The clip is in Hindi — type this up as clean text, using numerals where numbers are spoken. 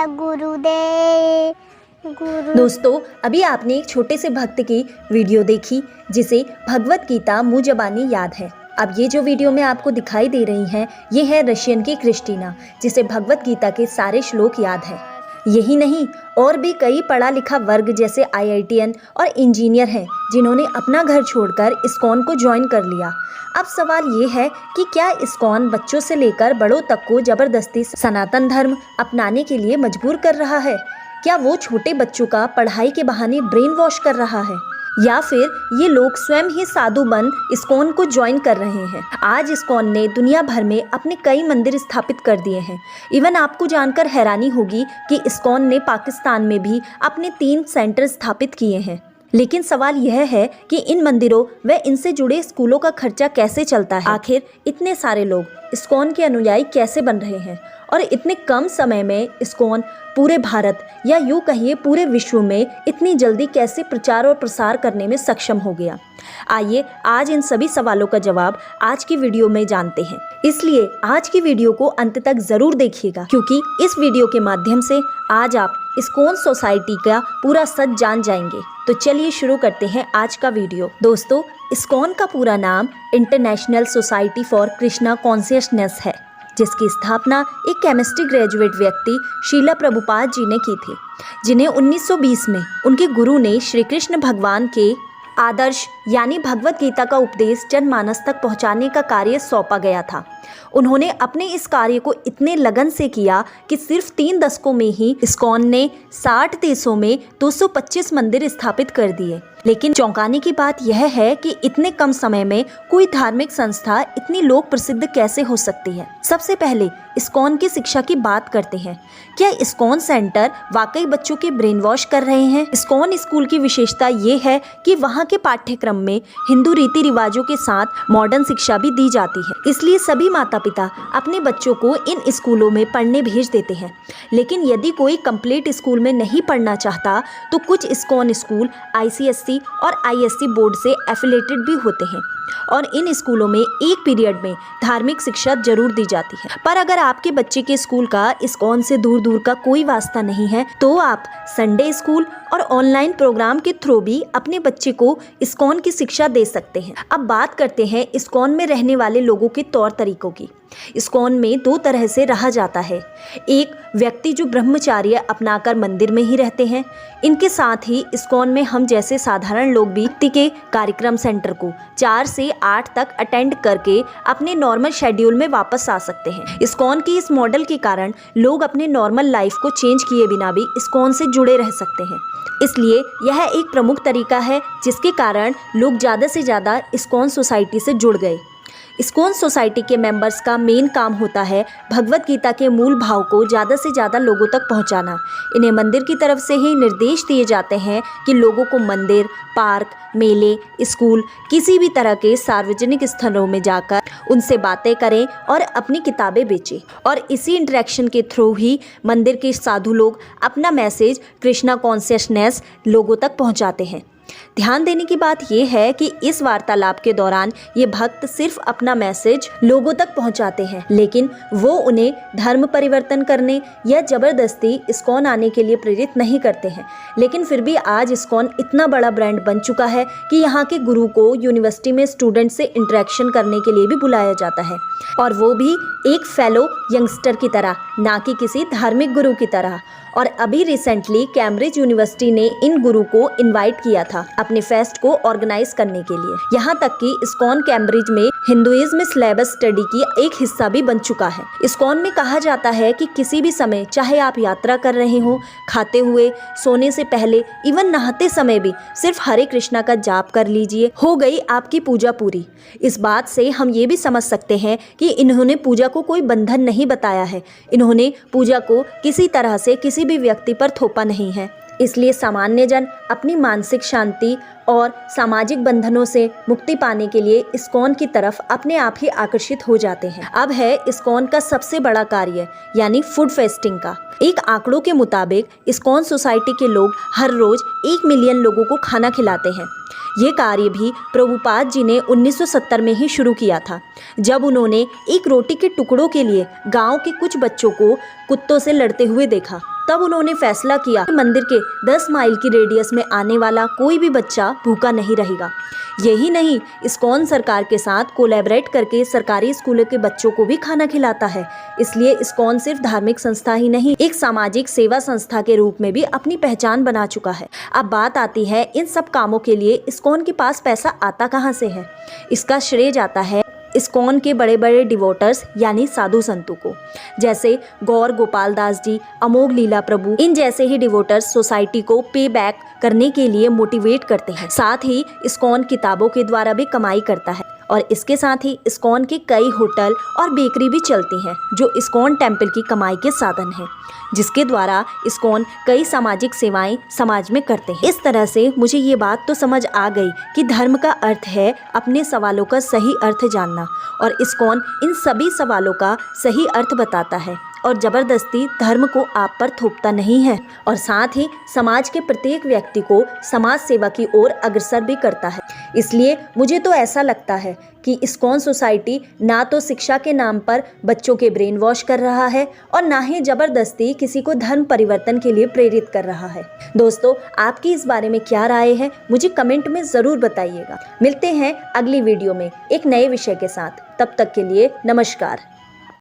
गुरुदेव। दोस्तों, अभी आपने एक छोटे से भक्त की वीडियो देखी जिसे भगवत गीता मुँह ज़बानी याद है। अब ये जो वीडियो में आपको दिखाई दे रही हैं, ये है रशियन की क्रिस्टीना, जिसे भगवत गीता के सारे श्लोक याद हैं। यही नहीं, और भी कई पढ़ा लिखा वर्ग जैसे IITN और इंजीनियर हैं जिन्होंने अपना घर छोड़कर इस्कॉन को ज्वाइन कर लिया। अब सवाल ये है कि क्या इस्कॉन बच्चों से लेकर बड़ों तक को ज़बरदस्ती सनातन धर्म अपनाने के लिए मजबूर कर रहा है? क्या वो छोटे बच्चों का पढ़ाई के बहाने ब्रेन वॉश कर रहा है, या फिर ये लोग स्वयं ही साधु बन इस्कॉन को ज्वाइन कर रहे हैं? आज इस्कॉन ने दुनिया भर में अपने कई मंदिर स्थापित कर दिए हैं। इवन आपको जानकर हैरानी होगी कि इस्कॉन ने पाकिस्तान में भी अपने 3 सेंटर स्थापित किए हैं। लेकिन सवाल यह है कि इन मंदिरों व इनसे जुड़े स्कूलों का खर्चा कैसे चलता है? आखिर इतने सारे लोग इस्कॉन के अनुयायी कैसे बन रहे हैं और इतने कम समय में इस्कॉन पूरे भारत या यूँ कहिए पूरे विश्व में इतनी जल्दी कैसे प्रचार और प्रसार करने में सक्षम हो गया? आइए आज इन सभी सवालों का जवाब आज की वीडियो में जानते हैं। इसलिए आज की वीडियो को अंत तक जरूर देखिएगा, क्योंकि इस वीडियो के माध्यम से आज आप इस्कॉन सोसाइटी का पूरा सच जान जाएंगे। तो चलिए शुरू करते हैं आज का वीडियो। दोस्तों, इस्कॉन का पूरा नाम international society for Krishna consciousness है, जिसकी स्थापना एक केमिस्ट्री ग्रेजुएट व्यक्ति श्रीला प्रभुपाद जी ने की थी, जिन्हें 1920 में उनके गुरु ने श्री कृष्ण भगवान के आदर्श यानी भगवत गीता का उपदेश जनमानस तक पहुंचाने का कार्य सौंपा गया था। उन्होंने अपने इस कार्य को इतने लगन से किया कि सिर्फ 3 दशकों में ही इस्कॉन ने 60 देशों में 225 मंदिर स्थापित कर दिए। लेकिन चौंकाने की बात यह है कि इतने कम समय में कोई धार्मिक संस्था इतनी लोक प्रसिद्ध कैसे हो सकती है? सबसे पहले इस्कॉन की शिक्षा की बात करते हैं। क्या इस्कॉन सेंटर वाकई बच्चों के ब्रेन वॉश कर रहे हैं? इस्कॉन स्कूल की विशेषता ये है कि वहाँ के पाठ्यक्रम में हिंदू रीति रिवाजों के साथ मॉडर्न शिक्षा भी दी जाती है। इसलिए सभी माता पिता अपने बच्चों को इन स्कूलों में पढ़ने भेज देते हैं। लेकिन यदि कोई कंप्लीट स्कूल में नहीं पढ़ना चाहता तो कुछ इस्कॉन स्कूल ICSC और ISC बोर्ड से एफिलेटेड भी होते हैं और इन स्कूलों में एक पीरियड में धार्मिक शिक्षा जरूर दी जाती है। पर अगर आपके बच्चे के स्कूल का इस्कॉन से दूर दूर का कोई वास्ता नहीं है तो आप संडे स्कूल और ऑनलाइन प्रोग्राम के थ्रू भी अपने बच्चे को इस्कॉन की शिक्षा दे सकते हैं। अब बात करते हैं इस्कॉन में रहने वाले लोगों के तौर तरीकों की। इस्कॉन में 2 तरह से रहा जाता है। एक व्यक्ति जो ब्रह्मचार्य अपनाकर मंदिर में ही रहते हैं। इनके साथ ही इस्कॉन में हम जैसे साधारण लोग भी के कार्यक्रम सेंटर को 4 से 8 तक अटेंड करके अपने नॉर्मल शेड्यूल में वापस आ सकते हैं। इस्कॉन की इस मॉडल के कारण लोग अपने नॉर्मल लाइफ को चेंज किए बिना भी इस्कॉन से जुड़े रह सकते हैं। इसलिए यह एक प्रमुख तरीका है जिसके कारण लोग ज़्यादा से ज़्यादा इस्कॉन सोसाइटी से जुड़ गए। इस्कॉन सोसाइटी के मेंबर्स का मेन काम होता है भगवत गीता के मूल भाव को ज़्यादा से ज़्यादा लोगों तक पहुंचाना। इन्हें मंदिर की तरफ से ही निर्देश दिए जाते हैं कि लोगों को मंदिर, पार्क, मेले, स्कूल, किसी भी तरह के सार्वजनिक स्थलों में जाकर उनसे बातें करें और अपनी किताबें बेचें। और इसी इंटरेक्शन के थ्रू ही मंदिर के साधु लोग अपना मैसेज कृष्णा कॉन्शियसनेस लोगों तक पहुंचाते हैं। ध्यान देने की बात यह है कि इस वार्तालाप के दौरान ये भक्त सिर्फ अपना मैसेज लोगों तक पहुंचाते हैं, लेकिन वो उन्हें धर्म परिवर्तन करने या जबरदस्ती इस्कॉन आने के लिए प्रेरित नहीं करते हैं। लेकिन फिर भी आज इस्कॉन इतना बड़ा ब्रांड बन चुका है कि यहाँ के गुरु को यूनिवर्सिटी में स्टूडेंट से इंटरेक्शन करने के लिए भी बुलाया जाता है, और वो भी एक फेलो यंगस्टर की तरह, ना कि किसी धार्मिक गुरु की तरह। और अभी रिसेंटली कैम्ब्रिज यूनिवर्सिटी ने इन गुरु को इनवाइट किया था अपने फेस्ट को ऑर्गेनाइज करने के लिए। यहाँ तक कि इस्कॉन कैम्ब्रिज में हिंदुइज्म सिलेबस स्टडी की एक हिस्सा भी बन चुका है। इस्कॉन में कहा जाता है कि किसी भी समय, चाहे आप यात्रा कर रहे हो, खाते हुए, सोने से पहले, इवन नहाते समय भी सिर्फ हरे कृष्णा का जाप कर लीजिए, हो गई आपकी पूजा पूरी। इस बात से हम ये भी समझ सकते हैं कि इन्होंने पूजा को कोई बंधन नहीं बताया है। इन्होंने पूजा को किसी तरह से किसी भी व्यक्ति पर थोपा नहीं है। इसलिए सामान्य जन अपनी मानसिक शांति और सामाजिक बंधनों से मुक्ति पाने के लिए इस्कॉन की तरफ अपने आप ही आकर्षित हो जाते हैं। अब है इस्कॉन का सबसे बड़ा कार्य, यानी फूड फेस्टिंग का। एक आंकड़ों के मुताबिक इस्कॉन सोसाइटी के लोग हर रोज 1 मिलियन लोगों को खाना खिलाते हैं। ये कार्य भी प्रभुपाद जी ने 1970 में ही शुरू किया था, जब उन्होंने एक रोटी के टुकड़ों के लिए गांव के कुछ बच्चों को कुत्तों से लड़ते हुए देखा। तब उन्होंने फैसला किया कि मंदिर के 10 माइल की रेडियस में आने वाला कोई भी बच्चा भूखा नहीं रहेगा। यही नहीं, इस्कॉन सरकार के साथ कोलैबोरेट करके सरकारी स्कूलों के बच्चों को भी खाना खिलाता है। इसलिए इस्कॉन सिर्फ धार्मिक संस्था ही नहीं, एक सामाजिक सेवा संस्था के रूप में भी अपनी पहचान बना चुका है। अब बात आती है इन सब कामों के लिए इस्कॉन के पास पैसा आता कहाँ से है। इसका श्रेय जाता है इस्कॉन के बड़े बड़े डिवोटर्स यानी साधु संतों को, जैसे गौर गोपाल दास जी, अमोघ लीला प्रभु। इन जैसे ही डिवोटर्स सोसाइटी को पे बैक करने के लिए मोटिवेट करते हैं। साथ ही इस्कॉन किताबों के द्वारा भी कमाई करता है और इसके साथ ही इस्कॉन के कई होटल और बेकरी भी चलती हैं जो इस्कॉन टेम्पल की कमाई के साधन हैं, जिसके द्वारा इस्कॉन कई सामाजिक सेवाएं समाज में करते हैं। इस तरह से मुझे ये बात तो समझ आ गई कि धर्म का अर्थ है अपने सवालों का सही अर्थ जानना, और इस्कॉन इन सभी सवालों का सही अर्थ बताता है और ज़बरदस्ती धर्म को आप पर थोपता नहीं है, और साथ ही समाज के प्रत्येक व्यक्ति को समाज सेवा की ओर अग्रसर भी करता है। इसलिए मुझे तो ऐसा लगता है कि इस्कॉन सोसाइटी ना तो शिक्षा के नाम पर बच्चों के ब्रेन वॉश कर रहा है और ना ही ज़बरदस्ती किसी को धर्म परिवर्तन के लिए प्रेरित कर रहा है। दोस्तों, आपकी इस बारे में क्या राय है, मुझे कमेंट में ज़रूर बताइएगा। मिलते हैं अगली वीडियो में एक नए विषय के साथ। तब तक के लिए नमस्कार।